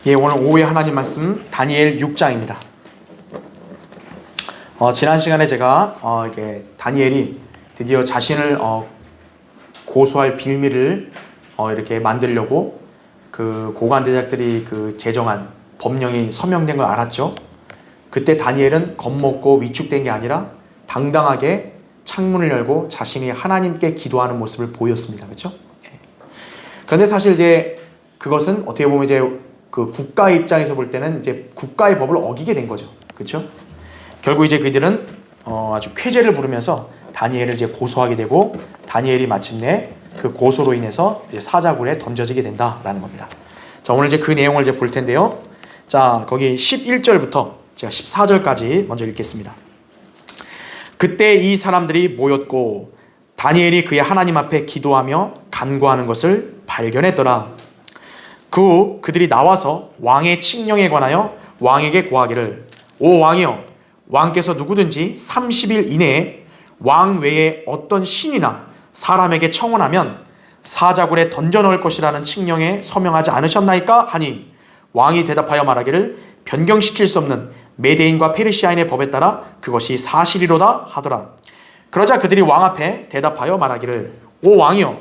예, 오늘 오후에 하나님 말씀 다니엘 6장입니다. 지난 시간에 제가 이게 다니엘이 드디어 자신을 고소할 빌미를 이렇게 만들려고 그 고관 대작들이 그 제정한 법령이 서명된 걸 알았죠. 그때 다니엘은 겁먹고 위축된 게 아니라 당당하게 창문을 열고 자신이 하나님께 기도하는 모습을 보였습니다. 그렇죠? 그런데 사실 이제 그것은 어떻게 보면 이제 그 국가의 입장에서 볼 때는 이제 국가의 법을 어기게 된 거죠. 그렇죠? 결국 이제 그들은 아주 쾌재를 부르면서 다니엘을 이제 고소하게 되고 다니엘이 마침내 그 고소로 인해서 이제 사자굴에 던져지게 된다라는 겁니다. 자, 오늘 이제 그 내용을 이제 볼 텐데요. 자, 거기 11절부터 제가 14절까지 먼저 읽겠습니다. 그때 이 사람들이 모였고 다니엘이 그의 하나님 앞에 기도하며 간구하는 것을 발견했더라. 그 후 그들이 나와서 왕의 칙령에 관하여 왕에게 고하기를, 오 왕이여, 왕께서 누구든지 30일 이내에 왕 외에 어떤 신이나 사람에게 청혼하면 사자굴에 던져 넣을 것이라는 칙령에 서명하지 않으셨나이까 하니, 왕이 대답하여 말하기를 변경시킬 수 없는 메대인과 페르시아인의 법에 따라 그것이 사실이로다 하더라. 그러자 그들이 왕 앞에 대답하여 말하기를, 오 왕이여,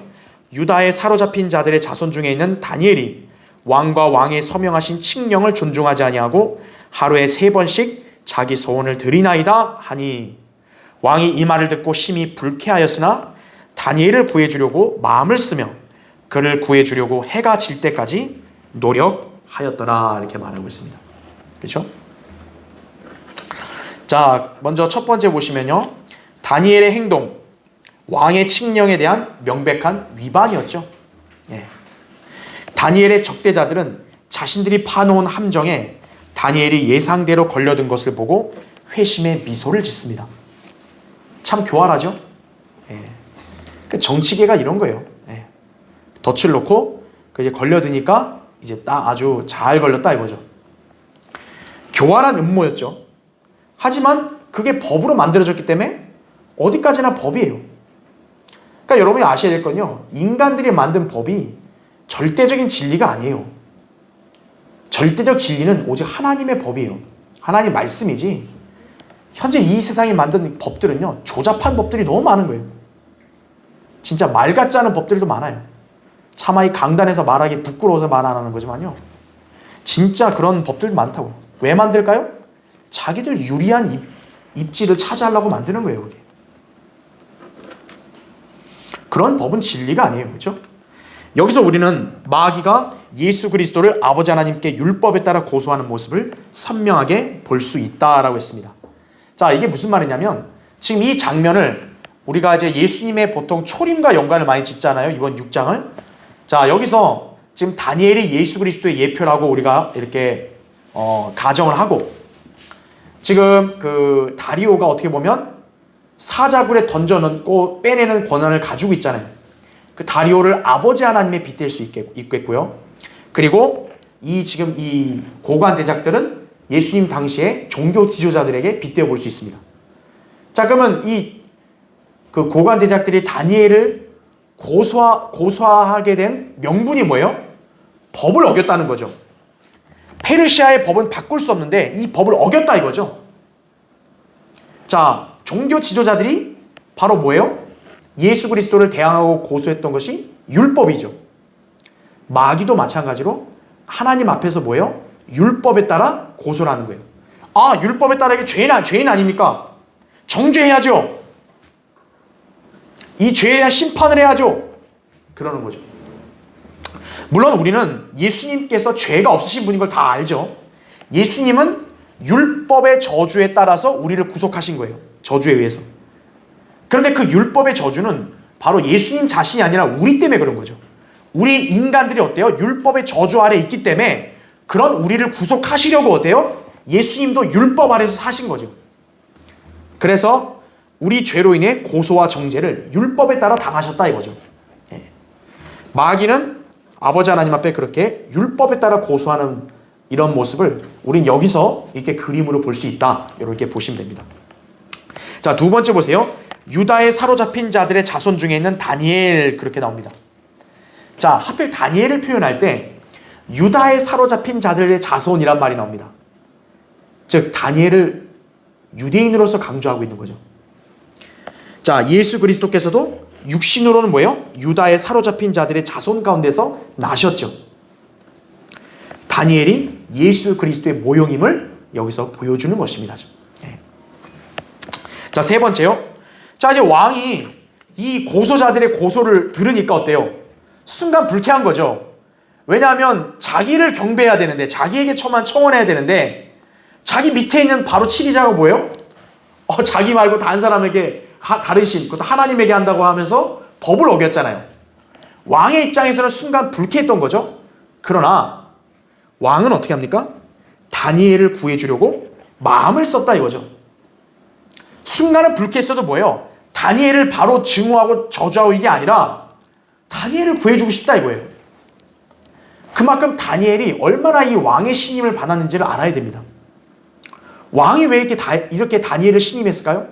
유다에 사로잡힌 자들의 자손 중에 있는 다니엘이 왕과 왕의 서명하신 칙령을 존중하지 아니하고 하루에 3번씩 자기 소원을 드리나이다 하니, 왕이 이 말을 듣고 심히 불쾌하였으나 다니엘을 구해주려고 마음을 쓰며 그를 구해주려고 해가 질 때까지 노력하였더라. 이렇게 말하고 있습니다. 그렇죠? 자, 먼저 첫 번째 보시면요, 다니엘의 행동, 왕의 칙령에 대한 명백한 위반이었죠. 예. 다니엘의 적대자들은 자신들이 파놓은 함정에 다니엘이 예상대로 걸려든 것을 보고 회심의 미소를 짓습니다. 참 교활하죠? 예. 정치계가 이런 거예요. 예. 덫을 놓고 이제 걸려드니까 이제 딱 아주 잘 걸렸다 이거죠. 교활한 음모였죠. 하지만 그게 법으로 만들어졌기 때문에 어디까지나 법이에요. 그러니까 여러분이 아셔야 될 건요, 인간들이 만든 법이 절대적인 진리가 아니에요. 절대적 진리는 오직 하나님의 법이에요. 하나님 말씀이지, 현재 이 세상이 만든 법들은요, 조잡한 법들이 너무 많은 거예요. 진짜 말 같지 않은 법들도 많아요. 차마 이 강단에서 말하기 부끄러워서 말 안 하는 거지만요, 진짜 그런 법들도 많다고요. 왜 만들까요? 자기들 유리한 입지를 차지하려고 만드는 거예요. 그게. 그런 법은 진리가 아니에요. 그렇죠? 여기서 우리는 마귀가 예수 그리스도를 아버지 하나님께 율법에 따라 고소하는 모습을 선명하게 볼 수 있다라고 했습니다. 자, 이게 무슨 말이냐면, 지금 이 장면을 우리가 이제 예수님의 보통 초림과 연관을 많이 짓잖아요. 이번 6장을. 자, 여기서 지금 다니엘이 예수 그리스도의 예표라고 우리가 이렇게 가정을 하고, 지금 그 다리오가 어떻게 보면 사자굴에 던져 넣고 빼내는 권한을 가지고 있잖아요. 그 다리오를 아버지 하나님에 빗댈 수 있겠고요. 그리고 지금 이 고관 대작들은 예수님 당시에 종교 지도자들에게 빗대어 볼 수 있습니다. 자, 그러면 그 고관 대작들이 다니엘을 고소하게 된 명분이 뭐예요? 법을 어겼다는 거죠. 페르시아의 법은 바꿀 수 없는데 이 법을 어겼다 이거죠. 자, 종교 지도자들이 바로 뭐예요? 예수 그리스도를 대항하고 고소했던 것이 율법이죠. 마귀도 마찬가지로 하나님 앞에서 뭐예요? 율법에 따라 고소를 하는 거예요. 아, 율법에 따라 이게 죄인 아닙니까? 정죄해야죠. 이 죄에 대한 심판을 해야죠. 그러는 거죠. 물론 우리는 예수님께서 죄가 없으신 분인 걸 다 알죠. 예수님은 율법의 저주에 따라서 우리를 구속하신 거예요. 저주에 의해서. 그런데 그 율법의 저주는 바로 예수님 자신이 아니라 우리 때문에 그런 거죠. 우리 인간들이 어때요? 율법의 저주 아래 있기 때문에 그런 우리를 구속하시려고 어때요? 예수님도 율법 아래서 사신 거죠. 그래서 우리 죄로 인해 고소와 정죄를 율법에 따라 당하셨다 이거죠. 마귀는 아버지 하나님 앞에 그렇게 율법에 따라 고소하는 이런 모습을 우린 여기서 이렇게 그림으로 볼 수 있다. 이렇게 보시면 됩니다. 자, 두 번째 보세요. 유다에 사로잡힌 자들의 자손 중에 있는 다니엘, 그렇게 나옵니다. 자, 하필 다니엘을 표현할 때 유다에 사로잡힌 자들의 자손이란 말이 나옵니다. 즉 다니엘을 유대인으로서 강조하고 있는 거죠. 자, 예수 그리스도께서도 육신으로는 뭐예요? 유다에 사로잡힌 자들의 자손 가운데서 나셨죠. 다니엘이 예수 그리스도의 모형임을 여기서 보여주는 것입니다. 자, 세 번째요. 자, 이제 왕이 이 고소자들의 고소를 들으니까 어때요? 순간 불쾌한 거죠. 왜냐하면 자기를 경배해야 되는데, 자기에게 청원해야 되는데, 자기 밑에 있는 바로 치리자가 뭐예요? 자기 말고 다른 사람에게, 다른 신, 그것도 하나님에게 한다고 하면서 법을 어겼잖아요. 왕의 입장에서는 순간 불쾌했던 거죠. 그러나 왕은 어떻게 합니까? 다니엘을 구해주려고 마음을 썼다 이거죠. 순간은 불쾌했어도 뭐예요? 다니엘을 바로 증오하고 저주하고 이게 아니라 다니엘을 구해주고 싶다 이거예요. 그만큼 다니엘이 얼마나 이 왕의 신임을 받았는지를 알아야 됩니다. 왕이 왜 이렇게 다니엘을 신임했을까요?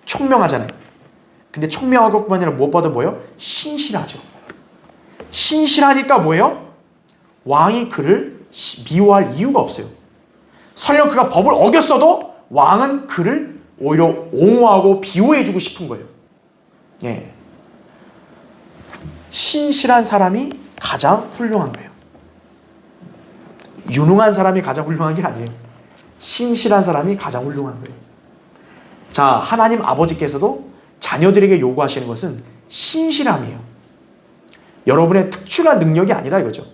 총명하잖아요. 근데 총명한 것뿐만 아니라 무엇보다 뭐예요? 신실하죠. 신실하니까 뭐예요? 왕이 그를 미워할 이유가 없어요. 설령 그가 법을 어겼어도 왕은 그를 오히려 옹호하고 비호해주고 싶은 거예요. 예. 신실한 사람이 가장 훌륭한 거예요. 유능한 사람이 가장 훌륭한 게 아니에요. 신실한 사람이 가장 훌륭한 거예요. 자, 하나님 아버지께서도 자녀들에게 요구하시는 것은 신실함이에요. 여러분의 특출한 능력이 아니라 이거죠.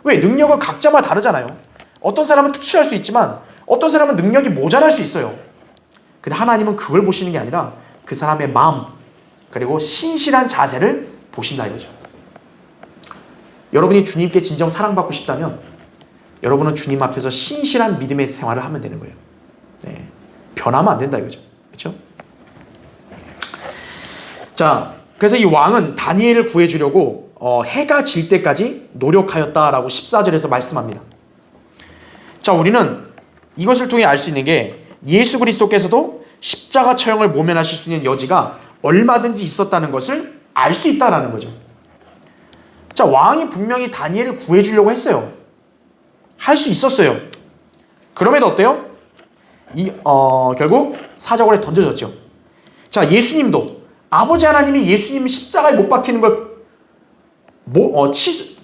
왜? 능력은 각자마다 다르잖아요. 어떤 사람은 특출할 수 있지만 어떤 사람은 능력이 모자랄 수 있어요. 근데 하나님은 그걸 보시는 게 아니라 그 사람의 마음 그리고 신실한 자세를 보신다 이거죠. 여러분이 주님께 진정 사랑받고 싶다면 여러분은 주님 앞에서 신실한 믿음의 생활을 하면 되는 거예요. 네. 변하면 안 된다 이거죠. 그렇죠? 자, 그래서 이 왕은 다니엘을 구해주려고 해가 질 때까지 노력하였다라고 14절에서 말씀합니다. 자, 우리는 이것을 통해 알 수 있는 게 예수 그리스도께서도 십자가 처형을 모면하실 수 있는 여지가 얼마든지 있었다는 것을 알 수 있다라는 거죠. 자, 왕이 분명히 다니엘을 구해주려고 했어요. 할 수 있었어요. 그럼에도 어때요? 결국 사자굴에 던져졌죠. 자, 예수님도 아버지 하나님이 예수님 십자가에 못 박히는 걸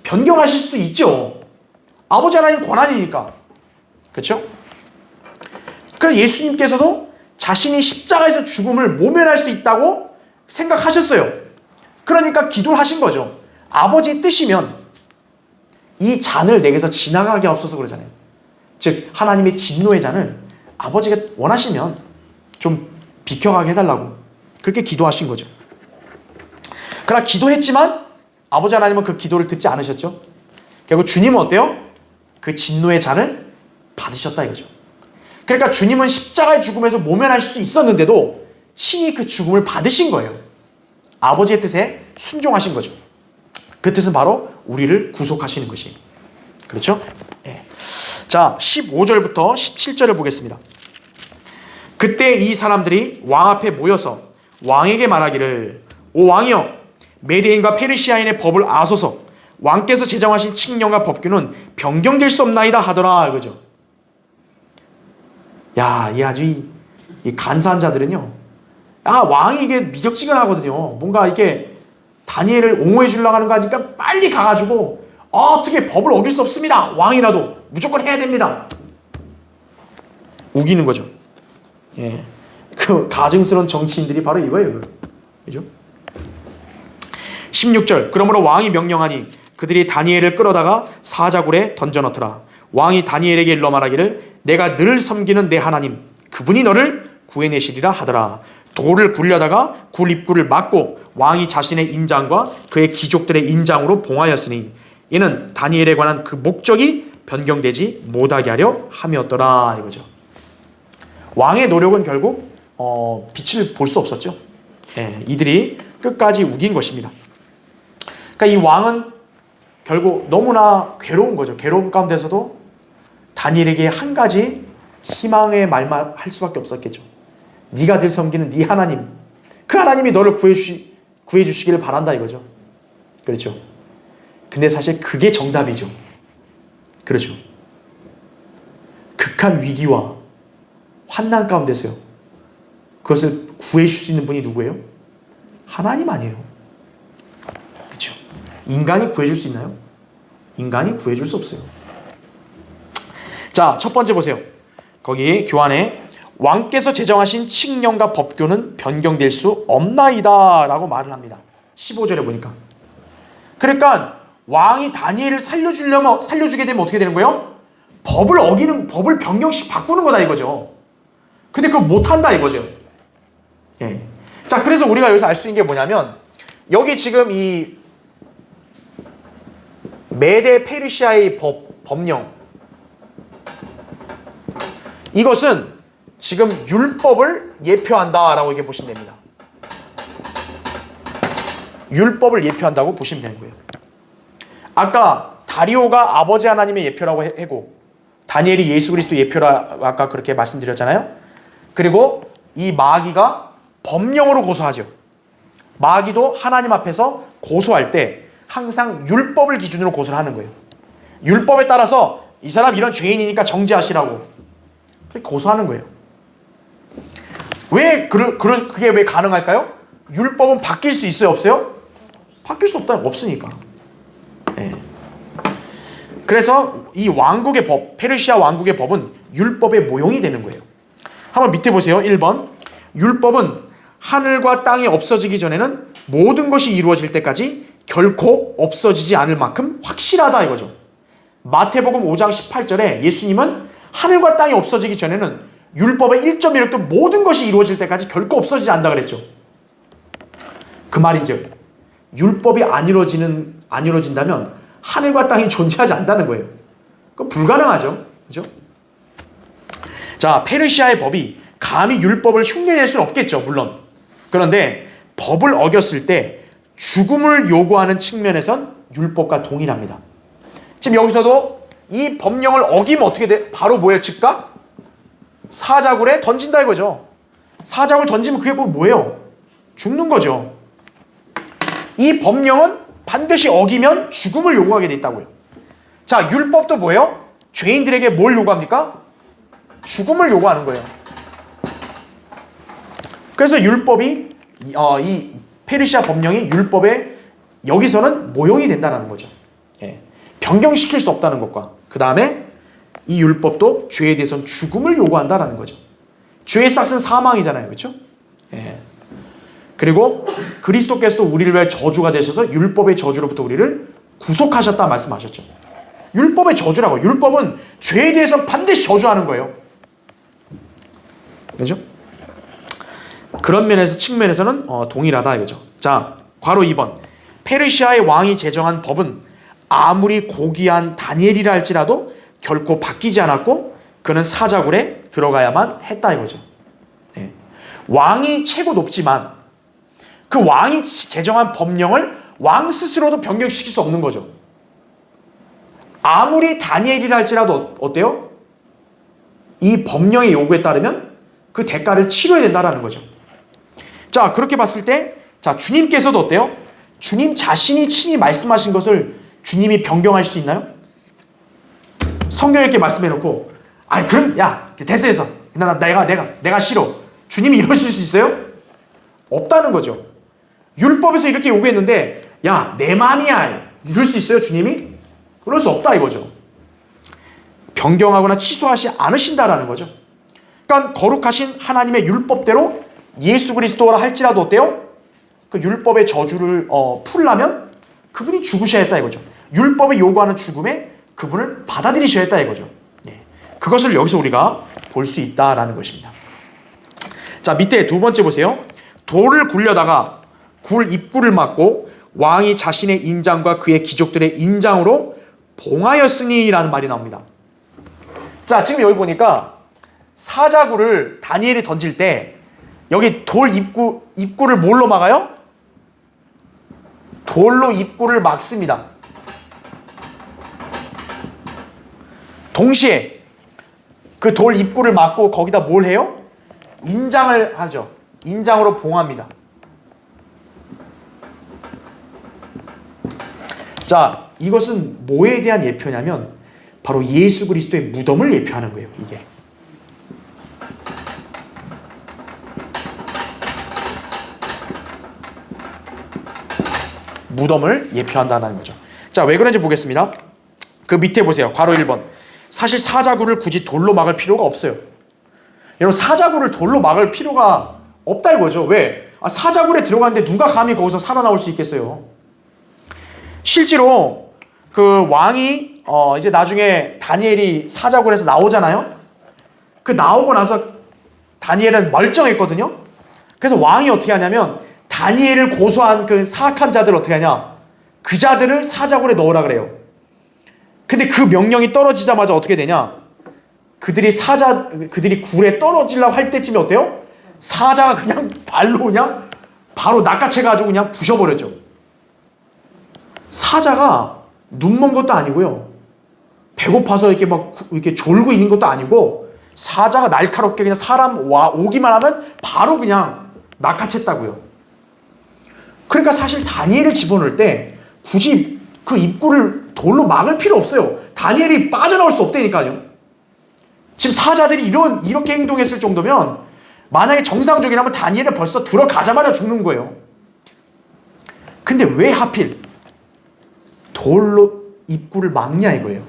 변경하실 수도 있죠. 아버지 하나님 권한이니까. 그렇죠? 그래서 예수님께서도 자신이 십자가에서 죽음을 모면할 수 있다고 생각하셨어요. 그러니까 기도를 하신 거죠. 아버지의 뜻이면 이 잔을 내게서 지나가게 하옵소서 그러잖아요. 즉 하나님의 진노의 잔을 아버지가 원하시면 좀 비켜가게 해달라고 그렇게 기도하신 거죠. 그러나 기도했지만 아버지 하나님은 그 기도를 듣지 않으셨죠. 결국 주님은 어때요? 그 진노의 잔을 받으셨다 이거죠. 그러니까 주님은 십자가의 죽음에서 모면할 수 있었는데도 친히 그 죽음을 받으신 거예요. 아버지의 뜻에 순종하신 거죠. 그 뜻은 바로 우리를 구속하시는 것이에요. 그렇죠? 네. 자, 15절부터 17절을 보겠습니다. 그때 이 사람들이 왕 앞에 모여서 왕에게 말하기를 오 왕이여 메대인과 페르시아인의 법을 아소서 왕께서 제정하신 칙령과 법규는 변경될 수 없나이다 하더라 그죠? 야, 이 아주 이 간사한 자들은요. 왕이 이게 미적지근하거든요. 뭔가 이게 다니엘을 옹호해 주려고 하는 거 하니까 빨리 가가지고 어떻게 법을 어길 수 없습니다. 왕이라도 무조건 해야 됩니다. 우기는 거죠. 예, 그 가증스러운 정치인들이 바로 이거예요. 그죠? 16절 그러므로 왕이 명령하니 그들이 다니엘을 끌어다가 사자굴에 던져넣더라. 왕이 다니엘에게 일러 말하기를 내가 늘 섬기는 내 하나님 그분이 너를 구해내시리라 하더라. 돌을 굴려다가 굴 입구를 막고 왕이 자신의 인장과 그의 귀족들의 인장으로 봉하였으니 이는 다니엘에 관한 그 목적이 변경되지 못하게 하려 함이었더라 이거죠. 왕의 노력은 결국 빛을 볼 수 없었죠. 예, 이들이 끝까지 우긴 것입니다. 그러니까 이 왕은 결국 너무나 괴로운 거죠. 괴로움 가운데서도 다니엘에게 한 가지 희망의 말만 할 수밖에 없었겠죠. 네가 늘 섬기는 네 하나님, 그 하나님이 너를 구해주시기를 바란다 이거죠. 그렇죠. 근데 사실 그게 정답이죠. 그렇죠. 극한 위기와 환난 가운데서요. 그것을 구해 줄 수 있는 분이 누구예요? 하나님 아니에요. 그렇죠. 인간이 구해 줄 수 있나요? 인간이 구해 줄 수 없어요. 자, 첫 번째 보세요. 거기 교환에 왕께서 제정하신 칙령과 법규는 변경될 수 없나이다 라고 말을 합니다. 15절에 보니까. 그러니까 왕이 다니엘을 살려주게 되면 어떻게 되는 거예요? 법을 변경씩 바꾸는 거다 이거죠. 근데 그걸 못한다 이거죠. 예. 자, 그래서 우리가 여기서 알 수 있는 게 뭐냐면, 여기 지금 이 메데 페르시아의 법령, 이것은 지금 율법을 예표한다라고 이렇게 보시면 됩니다. 율법을 예표한다고 보시면 되는 거예요. 아까 다리오가 아버지 하나님의 예표라고 했고, 다니엘이 예수 그리스도 예표라 아까 그렇게 말씀드렸잖아요. 그리고 이 마귀가 법령으로 고소하죠. 마귀도 하나님 앞에서 고소할 때 항상 율법을 기준으로 고소를 하는 거예요. 율법에 따라서 이 사람 이런 죄인이니까 정죄하시라고 그렇게 고소하는 거예요. 그게 왜 가능할까요? 율법은 바뀔 수 있어요, 없어요? 바뀔 수 없으니까. 네. 그래서 이 왕국의 법, 페르시아 왕국의 법은 율법의 모형이 되는 거예요. 한번 밑에 보세요. 1번. 율법은 하늘과 땅이 없어지기 전에는 모든 것이 이루어질 때까지 결코 없어지지 않을 만큼 확실하다 이거죠. 마태복음 5장 18절에 예수님은 하늘과 땅이 없어지기 전에는 율법의 1.1획도 모든 것이 이루어질 때까지 결코 없어지지 않는다 그랬죠. 그 말인즉 율법이 안 이루어진다면 하늘과 땅이 존재하지 않는다는 거예요. 그건 불가능하죠. 그죠? 자, 페르시아의 법이 감히 율법을 흉내낼 수는 없겠죠, 물론. 그런데 법을 어겼을 때 죽음을 요구하는 측면에선 율법과 동일합니다. 지금 여기서도 이 법령을 어기면 어떻게 돼? 바로 뭐예요? 즉각? 사자굴에 던진다 이거죠. 사자굴 던지면 그게 뭐예요? 죽는 거죠. 이 법령은 반드시 어기면 죽음을 요구하게 돼 있다고요. 자, 율법도 뭐예요? 죄인들에게 뭘 요구합니까? 죽음을 요구하는 거예요. 그래서 율법이 이 페르시아 법령이 율법에 여기서는 모형이 된다는 거죠. 예. 변경시킬 수 없다는 것과 그 다음에 이 율법도 죄에 대해서는 죽음을 요구한다는 거죠. 죄의 싹은 사망이잖아요. 그렇죠? 예. 그리고 그리스도께서도 우리를 위해 저주가 되셔서 율법의 저주로부터 우리를 구속하셨다 말씀하셨죠. 율법의 저주라고. 율법은 죄에 대해서 반드시 저주하는 거예요. 그렇죠? 그런 측면에서는 동일하다 이거죠. 자, 괄호 2번. 페르시아의 왕이 제정한 법은 아무리 고귀한 다니엘이라 할지라도 결코 바뀌지 않았고 그는 사자굴에 들어가야만 했다 이거죠. 네. 왕이 최고 높지만 그 왕이 제정한 법령을 왕 스스로도 변경시킬 수 없는 거죠. 아무리 다니엘이라 할지라도 어때요? 이 법령의 요구에 따르면 그 대가를 치러야 된다는 거죠. 자, 그렇게 봤을 때, 자, 주님께서도 어때요? 주님 자신이 친히 말씀하신 것을 주님이 변경할 수 있나요? 성경에 이렇게 말씀해놓고, 아니, 그럼, 야, 됐어. 내가 싫어. 주님이 이러실 수 있어요? 없다는 거죠. 율법에서 이렇게 요구했는데, 야, 내 마음이야. 이럴 수 있어요, 주님이? 그럴 수 없다, 이거죠. 변경하거나 취소하지 않으신다라는 거죠. 그러니까 거룩하신 하나님의 율법대로 예수 그리스도라 할지라도 어때요? 그 율법의 저주를 풀려면 그분이 죽으셔야 했다 이거죠. 율법이 요구하는 죽음에 그분을 받아들이셔야 했다 이거죠. 예. 그것을 여기서 우리가 볼 수 있다라는 것입니다. 자, 밑에 두 번째 보세요. 돌을 굴려다가 굴 입구를 막고 왕이 자신의 인장과 그의 귀족들의 인장으로 봉하였으니라는 말이 나옵니다. 자, 지금 여기 보니까 사자굴을 다니엘이 던질 때 여기 돌 입구를 뭘로 막아요? 돌로 입구를 막습니다. 동시에 그 돌 입구를 막고 거기다 뭘 해요? 인장을 하죠. 인장으로 봉합니다. 자, 이것은 뭐에 대한 예표냐면 바로 예수 그리스도의 무덤을 예표하는 거예요. 이게. 무덤을 예표한다는 거죠. 자, 왜 그런지 보겠습니다. 그 밑에 보세요. 괄호 1번. 사실 사자굴을 굳이 돌로 막을 필요가 없어요. 여러분, 사자굴을 돌로 막을 필요가 없다 이거죠. 왜? 사자굴에 들어갔는데 누가 감히 거기서 살아나올 수 있겠어요. 실제로 그 왕이 이제 나중에 다니엘이 사자굴에서 나오잖아요. 그 나오고 나서 다니엘은 멀쩡했거든요. 그래서 왕이 어떻게 하냐면 다니엘을 고소한 그 사악한 자들 어떻게 하냐, 그 자들을 사자굴에 넣으라 그래요. 근데 그 명령이 떨어지자마자 어떻게 되냐, 그들이 굴에 떨어지려고 할 때쯤에 어때요? 사자가 그냥 발로 그냥 바로 낚아채가지고 그냥 부셔버렸죠. 사자가 눈먼 것도 아니고요, 배고파서 이렇게 막 이렇게 졸고 있는 것도 아니고, 사자가 날카롭게 그냥 사람 오기만 하면 바로 그냥 낚아챘다고요. 그러니까 사실 다니엘을 집어넣을 때 굳이 그 입구를 돌로 막을 필요 없어요. 다니엘이 빠져나올 수 없다니까요. 지금 사자들이 이렇게 행동했을 정도면 만약에 정상적이라면 다니엘은 벌써 들어가자마자 죽는 거예요. 근데 왜 하필 돌로 입구를 막냐 이거예요.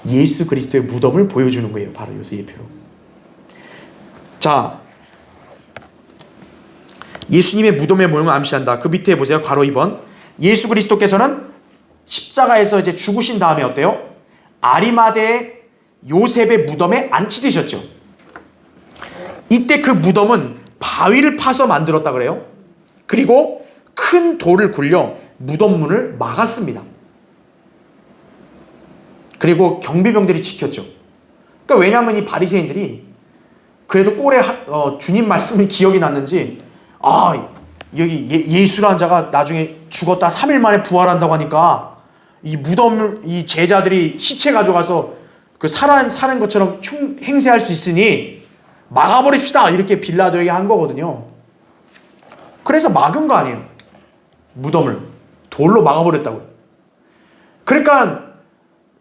예수 그리스도의 무덤을 보여주는 거예요. 바로 요새 예표로. 자, 예수님의 무덤의 모형을 암시한다. 그 밑에 보세요. 괄호 2번. 예수 그리스도께서는 십자가에서 이제 죽으신 다음에 어때요? 아리마대의 요셉의 무덤에 안치되셨죠. 이때 그 무덤은 바위를 파서 만들었다 그래요. 그리고 큰 돌을 굴려 무덤 문을 막았습니다. 그리고 경비병들이 지켰죠. 그러니까 왜냐하면 이 바리새인들이 그래도 꼴에 주님 말씀이 기억이 났는지, 여기 예수라는 자가 나중에 죽었다 3일 만에 부활한다고 하니까 이 무덤을 이 제자들이 시체 가져가서 그 사는 것처럼 행세할 수 있으니 막아버립시다, 이렇게 빌라도에게 한 거거든요. 그래서 막은 거 아니에요. 무덤을 돌로 막아버렸다고요. 그러니까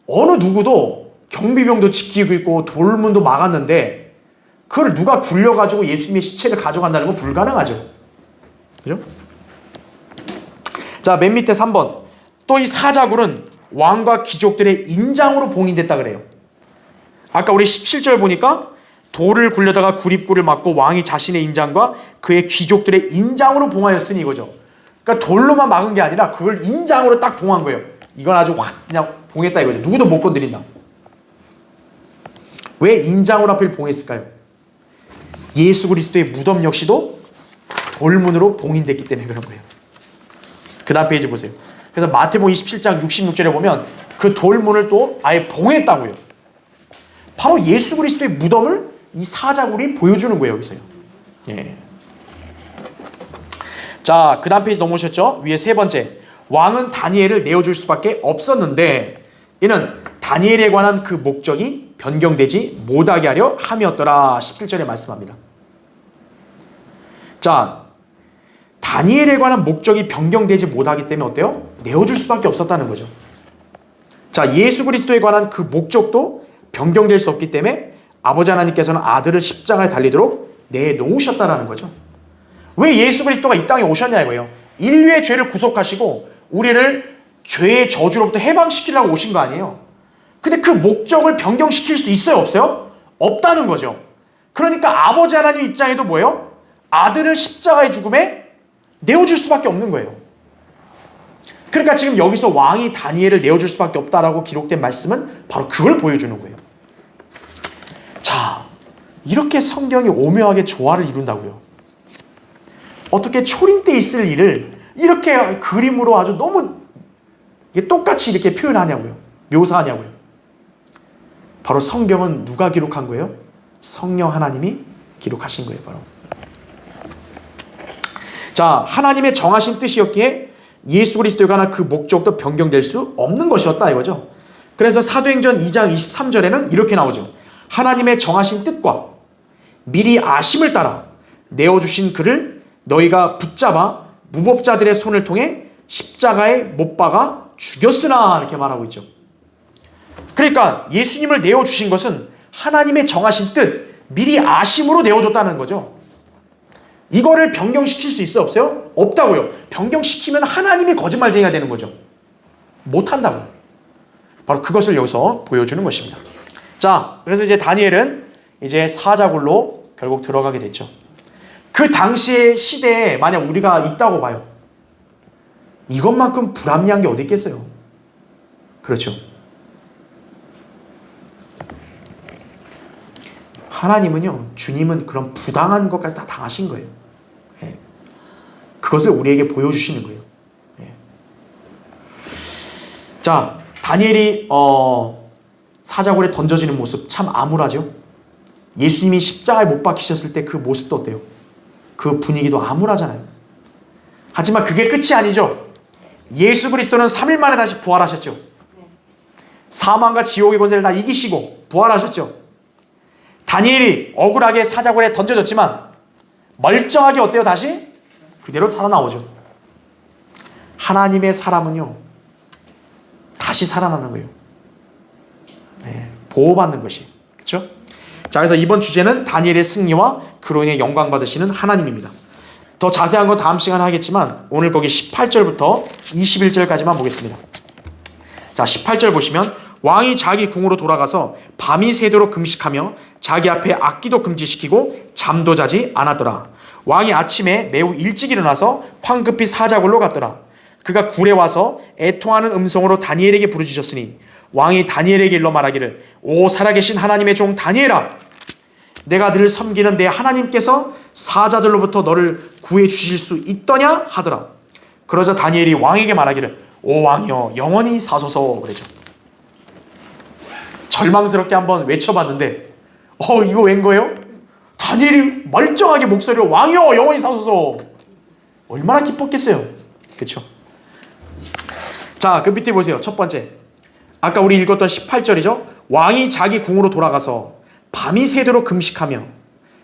어느 누구도 경비병도 지키고 있고 돌문도 막았는데 그걸 누가 굴려가지고 예수님의 시체를 가져간다는 건 불가능하죠. 그죠? 자, 맨 밑에 3번. 또 이 사자굴은 왕과 귀족들의 인장으로 봉인됐다 그래요. 아까 우리 17절 보니까 돌을 굴려다가 굴입구를 막고 왕이 자신의 인장과 그의 귀족들의 인장으로 봉하였으니 이거죠. 그러니까 돌로만 막은 게 아니라 그걸 인장으로 딱 봉한 거예요. 이건 아주 확 그냥 봉했다 이거죠. 누구도 못 건드린다. 왜 인장으로 하필 봉했을까요? 예수 그리스도의 무덤 역시도 돌문으로 봉인됐기 때문에 그런 거예요. 그 다음 페이지 보세요. 그래서 마태복음 27장 66절에 보면 그 돌문을 또 아예 봉했다고요. 바로 예수 그리스도의 무덤을 이 사자굴이 보여주는 거예요, 여기서요. 예. 자, 그 다음 페이지 넘어오셨죠? 위에 세 번째. 왕은 다니엘을 내어줄 수밖에 없었는데 이는 다니엘에 관한 그 목적이 변경되지 못하게 하려 함이었더라. 17절에 말씀합니다. 자, 다니엘에 관한 목적이 변경되지 못하기 때문에 어때요? 내어줄 수밖에 없었다는 거죠. 자, 예수 그리스도에 관한 그 목적도 변경될 수 없기 때문에 아버지 하나님께서는 아들을 십자가에 달리도록 내놓으셨다라는 거죠. 왜 예수 그리스도가 이 땅에 오셨냐 이거예요. 인류의 죄를 구속하시고 우리를 죄의 저주로부터 해방시키려고 오신 거 아니에요. 근데 그 목적을 변경시킬 수 있어요, 없어요? 없다는 거죠. 그러니까 아버지 하나님 입장에도 뭐예요? 아들을 십자가의 죽음에 내어줄 수밖에 없는 거예요. 그러니까 지금 여기서 왕이 다니엘을 내어줄 수밖에 없다라고 기록된 말씀은 바로 그걸 보여주는 거예요. 자, 이렇게 성경이 오묘하게 조화를 이룬다고요. 어떻게 초림 때 있을 일을 이렇게 그림으로 아주 너무 똑같이 이렇게 표현하냐고요. 묘사하냐고요. 바로 성경은 누가 기록한 거예요? 성령 하나님이 기록하신 거예요, 바로. 자, 하나님의 정하신 뜻이었기에 예수 그리스도에 관한 그 목적도 변경될 수 없는 것이었다 이거죠. 그래서 사도행전 2장 23절에는 이렇게 나오죠. 하나님의 정하신 뜻과 미리 아심을 따라 내어주신 그를 너희가 붙잡아 무법자들의 손을 통해 십자가에 못 박아 죽였으나 이렇게 말하고 있죠. 그러니까 예수님을 내어주신 것은 하나님의 정하신 뜻, 미리 아심으로 내어줬다는 거죠. 이거를 변경시킬 수 있어요? 없어요? 없다고요. 변경시키면 하나님이 거짓말쟁이가 되는 거죠. 못한다고요. 바로 그것을 여기서 보여주는 것입니다. 자, 그래서 이제 다니엘은 이제 사자굴로 결국 들어가게 됐죠. 그 당시의 시대에 만약 우리가 있다고 봐요. 이것만큼 불합리한 게 어디 있겠어요? 그렇죠. 하나님은요, 주님은 그런 부당한 것까지 다 당하신 거예요. 예. 그것을 우리에게 보여주시는 거예요. 예. 자, 다니엘이 사자굴에 던져지는 모습 참 암울하죠. 예수님이 십자가에 못 박히셨을 때 그 모습도 어때요? 그 분위기도 암울하잖아요. 하지만 그게 끝이 아니죠. 예수 그리스도는 3일 만에 다시 부활하셨죠. 사망과 지옥의 권세를 다 이기시고 부활하셨죠. 다니엘이 억울하게 사자굴에 던져졌지만 멀쩡하게 어때요? 다시 그대로 살아나오죠. 하나님의 사람은요, 다시 살아나는 거예요. 네, 보호받는 것이. 그렇죠? 자, 그래서 이번 주제는 다니엘의 승리와 그로 인해 영광 받으시는 하나님입니다. 더 자세한 건 다음 시간에 하겠지만 오늘 거기 18절부터 21절까지만 보겠습니다. 자, 18절 보시면 왕이 자기 궁으로 돌아가서 밤이 새도록 금식하며 자기 앞에 악기도 금지시키고 잠도 자지 않았더라. 왕이 아침에 매우 일찍 일어나서 황급히 사자굴로 갔더라. 그가 굴에 와서 애통하는 음성으로 다니엘에게 부르짖었으니 왕이 다니엘에게 일러 말하기를, 오 살아계신 하나님의 종 다니엘아, 내가 늘 섬기는 내 하나님께서 사자들로부터 너를 구해 주실 수 있더냐 하더라. 그러자 다니엘이 왕에게 말하기를, 오 왕이여 영원히 사소서 그러죠. 절망스럽게 한번 외쳐봤는데 이거 웬 거예요? 다니엘이 멀쩡하게 목소리로 왕이여 영원히 사소서. 얼마나 기뻤겠어요. 그렇죠? 자, 그 밑에 보세요. 첫 번째, 아까 우리 읽었던 18절이죠. 왕이 자기 궁으로 돌아가서 밤이 새도록 금식하며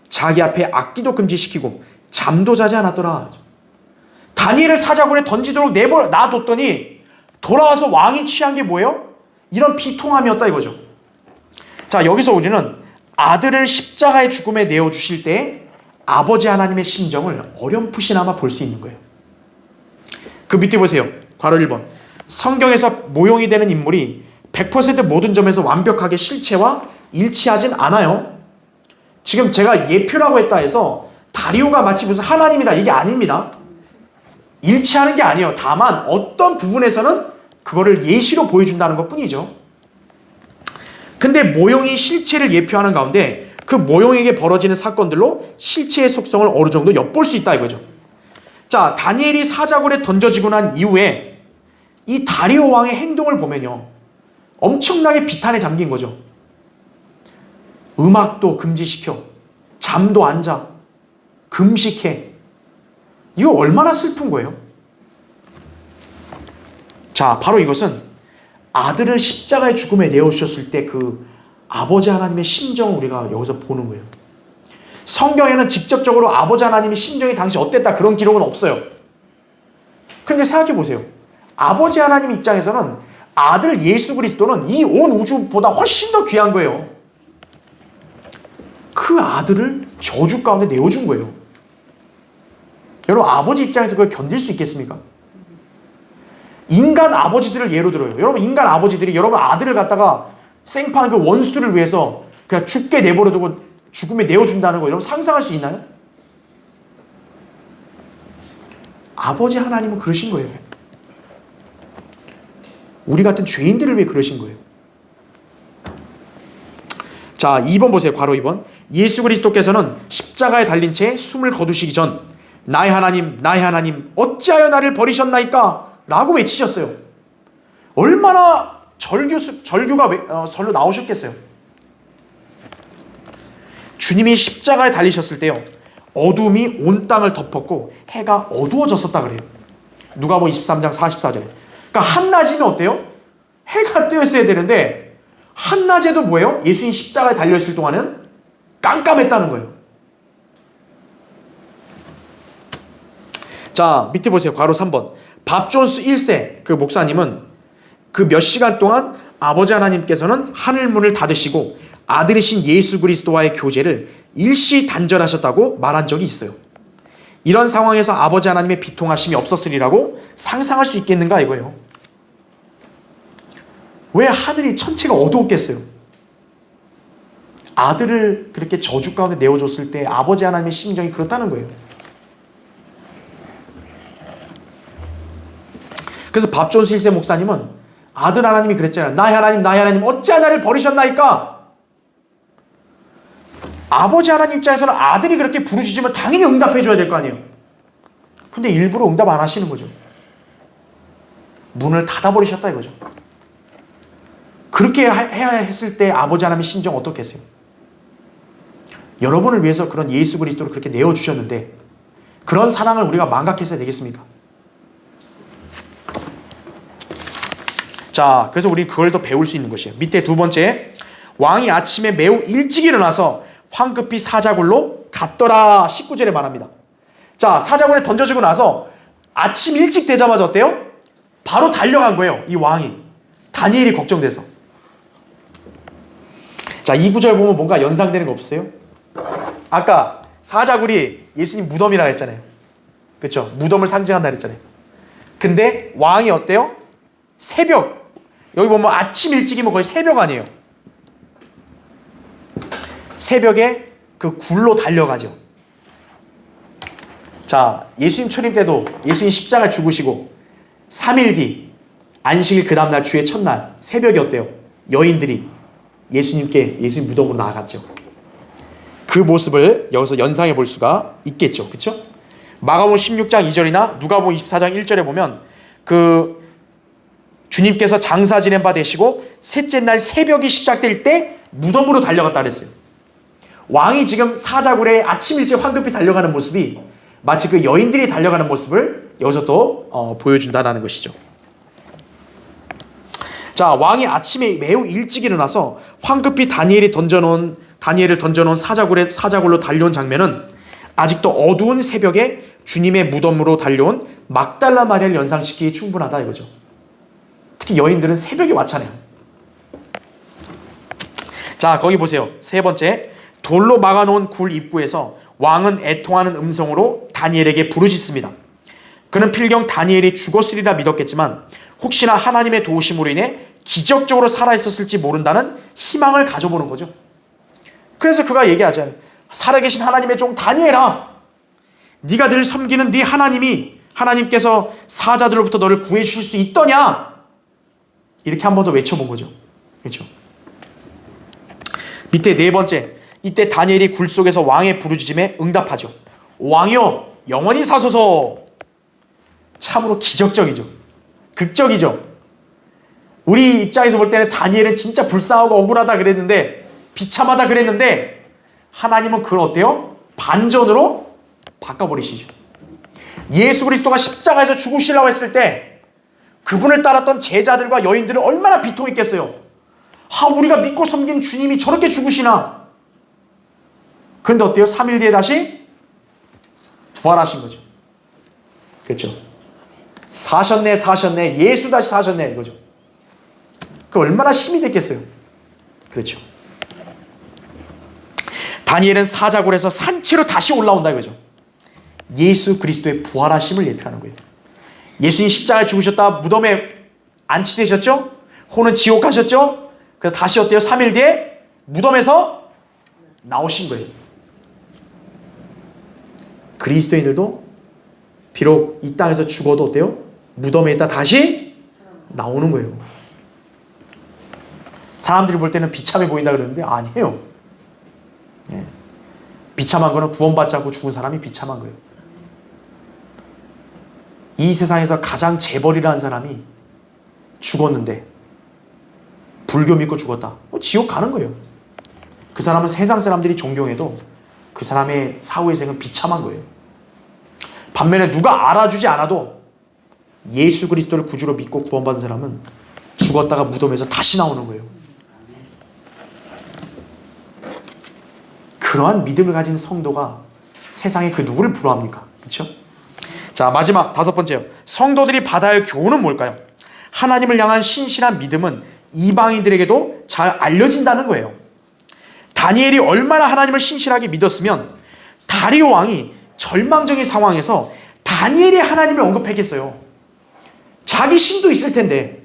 자기 앞에 악기도 금지시키고 잠도 자지 않았더라. 다니엘을 사자굴에 던지도록 놔뒀더니 돌아와서 왕이 취한 게 뭐예요? 이런 비통함이었다 이거죠. 자, 여기서 우리는 아들을 십자가의 죽음에 내어주실 때 아버지 하나님의 심정을 어렴풋이나마 볼 수 있는 거예요. 그 밑에 보세요. 괄호 1번. 성경에서 모형이 되는 인물이 100% 모든 점에서 완벽하게 실체와 일치하진 않아요. 지금 제가 예표라고 했다 해서 다리오가 마치 무슨 하나님이다 이게 아닙니다. 일치하는 게 아니에요. 다만 어떤 부분에서는 그거를 예시로 보여준다는 것 뿐이죠. 근데 모형이 실체를 예표하는 가운데 그 모형에게 벌어지는 사건들로 실체의 속성을 어느 정도 엿볼 수 있다 이거죠. 자, 다니엘이 사자굴에 던져지고 난 이후에 이 다리오 왕의 행동을 보면요, 엄청나게 비탄에 잠긴 거죠. 음악도 금지시켜, 잠도 안 자, 금식해. 이거 얼마나 슬픈 거예요? 자, 바로 이것은 아들을 십자가의 죽음에 내어주셨을 때 그 아버지 하나님의 심정을 우리가 여기서 보는 거예요. 성경에는 직접적으로 아버지 하나님의 심정이 당시 어땠다 그런 기록은 없어요. 근데 생각해 보세요. 아버지 하나님 입장에서는 아들 예수 그리스도는 이 온 우주보다 훨씬 더 귀한 거예요. 그 아들을 저주 가운데 내어준 거예요. 여러분, 아버지 입장에서 그걸 견딜 수 있겠습니까? 인간 아버지들을 예로 들어요. 여러분, 인간 아버지들이 여러분 아들을 갖다가 생판 그 원수들을 위해서 그냥 죽게 내버려두고 죽음에 내어준다는 거 여러분 상상할 수 있나요? 아버지 하나님은 그러신 거예요. 우리 같은 죄인들을 위해 그러신 거예요. 자, 2번 보세요. 괄호 2번. 예수 그리스도께서는 십자가에 달린 채 숨을 거두시기 전 나의 하나님, 나의 하나님, 어찌하여 나를 버리셨나이까? 라고 외치셨어요. 얼마나 절규가 절로 나오셨겠어요. 주님이 십자가에 달리셨을 때요, 어둠이 온 땅을 덮었고 해가 어두워졌었다 그래요. 누가복음 23장 44절에. 그러니까 한낮이면 어때요? 해가 뜨어 있어야 되는데 한낮에도 뭐예요? 예수님 십자가에 달려있을 동안은 깜깜했다는 거예요. 자, 밑에 보세요. 괄호 3번. 밥 존스 1세 그 목사님은 그 몇 시간 동안 아버지 하나님께서는 하늘 문을 닫으시고 아들이신 예수 그리스도와의 교제를 일시 단절하셨다고 말한 적이 있어요. 이런 상황에서 아버지 하나님의 비통하심이 없었으리라고 상상할 수 있겠는가 이거예요. 왜 하늘이 천체가 어두웠겠어요? 아들을 그렇게 저주 가운데 내어줬을 때 아버지 하나님의 심정이 그렇다는 거예요. 그래서 밥존스 1세 목사님은 아들 하나님이 그랬잖아요. 나의 하나님 어찌 나를 버리셨나이까? 아버지 하나님 입장에서는 아들이 그렇게 부르짖으면 당연히 응답해 줘야 될 거 아니에요. 근데 일부러 응답 안 하시는 거죠. 문을 닫아버리셨다 이거죠. 그렇게 해야 했을 때 아버지 하나님의 심정 어떻겠어요? 여러분을 위해서 그런 예수 그리스도를 그렇게 내어주셨는데 그런 사랑을 우리가 망각해서 되겠습니까? 자, 그래서 우리 그걸 더 배울 수 있는 것이에요. 밑에 두 번째, 왕이 아침에 매우 일찍 일어나서 황급히 사자굴로 갔더라. 19절에 말합니다. 자, 사자굴에 던져지고 나서 아침 일찍 되자마자 어때요? 바로 달려간 거예요. 이 왕이. 다니엘이 걱정돼서. 자, 이 구절 보면 뭔가 연상되는 거 없으세요? 아까 사자굴이 예수님 무덤이라고 했잖아요. 그렇죠? 무덤을 상징한다 그랬잖아요. 근데 왕이 어때요? 새벽. 여기 보면 아침 일찍이면 거의 새벽 아니에요. 새벽에 그 굴로 달려가죠. 자, 예수님 초림 때도 예수님 십자가 죽으시고 3일 뒤 안식일 그 다음날 주의 첫날 새벽이 어때요? 여인들이 예수님 무덤으로 나아갔죠. 그 모습을 여기서 연상해 볼 수가 있겠죠. 그렇죠? 마가복음 16장 2절이나 누가복음 24장 1절에 보면 그 주님께서 장사 지낸 바 되시고 셋째 날 새벽이 시작될 때 무덤으로 달려갔다 그랬어요. 왕이 지금 사자굴에 아침 일찍 황급히 달려가는 모습이 마치 그 여인들이 달려가는 모습을 여기서 또 보여준다는 것이죠. 자, 왕이 아침에 매우 일찍 일어나서 황급히 다니엘을 던져놓은 사자굴로 달려온 장면은 아직도 어두운 새벽에 주님의 무덤으로 달려온 막달라 마리아를 연상시키기 충분하다 이거죠. 특히 여인들은 새벽에 왔잖아요. 자, 거기 보세요. 세 번째, 돌로 막아놓은 굴 입구에서 왕은 애통하는 음성으로 다니엘에게 부르짖습니다. 그는 필경 다니엘이 죽었으리라 믿었겠지만 혹시나 하나님의 도우심으로 인해 기적적으로 살아있었을지 모른다는 희망을 가져보는 거죠. 그래서 그가 얘기하잖아요. 살아계신 하나님의 종 다니엘아, 네가 늘 섬기는 네 하나님께서 사자들로부터 너를 구해주실 수 있더냐? 이렇게 한 번 더 외쳐본 거죠. 그렇죠? 밑에 네 번째, 이때 다니엘이 굴 속에서 왕의 부르짖음에 응답하죠. 왕이여 영원히 사소서. 참으로 기적적이죠. 극적이죠. 우리 입장에서 볼 때는 다니엘은 진짜 불쌍하고 억울하다 그랬는데, 비참하다 그랬는데, 하나님은 그걸 어때요? 반전으로 바꿔버리시죠. 예수 그리스도가 십자가에서 죽으시려고 했을 때 그분을 따랐던 제자들과 여인들은 얼마나 비통했겠어요. 우리가 믿고 섬긴 주님이 저렇게 죽으시나. 그런데 어때요? 3일 뒤에 다시 부활하신 거죠. 그렇죠? 사셨네. 예수 다시 사셨네 이거죠. 그 얼마나 힘이 됐겠어요. 그렇죠? 다니엘은 사자굴에서 산채로 다시 올라온다 이거죠. 예수 그리스도의 부활하심을 예표하는 거예요. 예수님 십자가에 죽으셨다 무덤에 안치되셨죠? 호는 지옥 가셨죠? 그래서 다시 어때요? 3일 뒤에 무덤에서 나오신 거예요. 그리스도인들도 비록 이 땅에서 죽어도 어때요? 무덤에 있다 다시 나오는 거예요. 사람들이 볼 때는 비참해 보인다 그러는데 아니에요. 예. 비참한 거는 구원받지 않고 죽은 사람이 비참한 거예요. 이 세상에서 가장 재벌이라는 사람이 죽었는데 불교 믿고 죽었다. 지옥 가는 거예요. 그 사람은 세상 사람들이 존경해도 그 사람의 사후의 생은 비참한 거예요. 반면에 누가 알아주지 않아도 예수 그리스도를 구주로 믿고 구원받은 사람은 죽었다가 무덤에서 다시 나오는 거예요. 그러한 믿음을 가진 성도가 세상에 그 누구를 부러워합니까? 그렇죠? 자, 마지막 다섯 번째요. 성도들이 받아야 할 교훈은 뭘까요? 하나님을 향한 신실한 믿음은 이방인들에게도 잘 알려진다는 거예요. 다니엘이 얼마나 하나님을 신실하게 믿었으면 다리오 왕이 절망적인 상황에서 다니엘이 하나님을 언급했겠어요. 자기 신도 있을 텐데,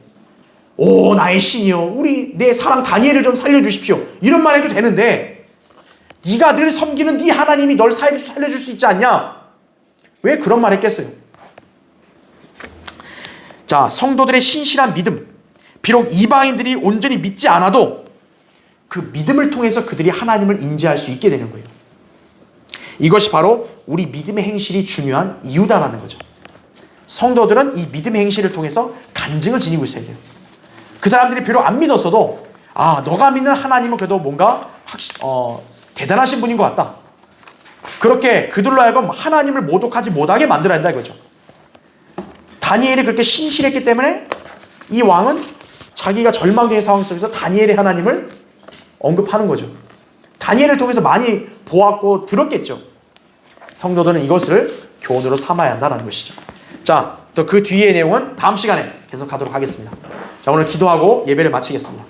오 나의 신이여, 내 사랑 다니엘을 좀 살려주십시오, 이런 말 해도 되는데, 네가 늘 섬기는 네 하나님이 널 살려줄 수 있지 않냐? 왜 그런 말 했겠어요? 자, 성도들의 신실한 믿음, 비록 이방인들이 온전히 믿지 않아도 그 믿음을 통해서 그들이 하나님을 인지할 수 있게 되는 거예요. 이것이 바로 우리 믿음의 행실이 중요한 이유다라는 거죠. 성도들은 이 믿음의 행실을 통해서 간증을 지니고 있어야 돼요. 그 사람들이 비록 안 믿었어도, 아, 너가 믿는 하나님은 그래도 뭔가 대단하신 분인 것 같다, 그렇게 그들로 하여금 하나님을 모독하지 못하게 만들어야 한다 이거죠. 다니엘이 그렇게 신실했기 때문에 이 왕은 자기가 절망적인 상황 속에서 다니엘의 하나님을 언급하는 거죠. 다니엘을 통해서 많이 보았고 들었겠죠. 성도들은 이것을 교훈으로 삼아야 한다는 것이죠. 자, 또 그 뒤의 내용은 다음 시간에 계속하도록 하겠습니다. 자, 오늘 기도하고 예배를 마치겠습니다.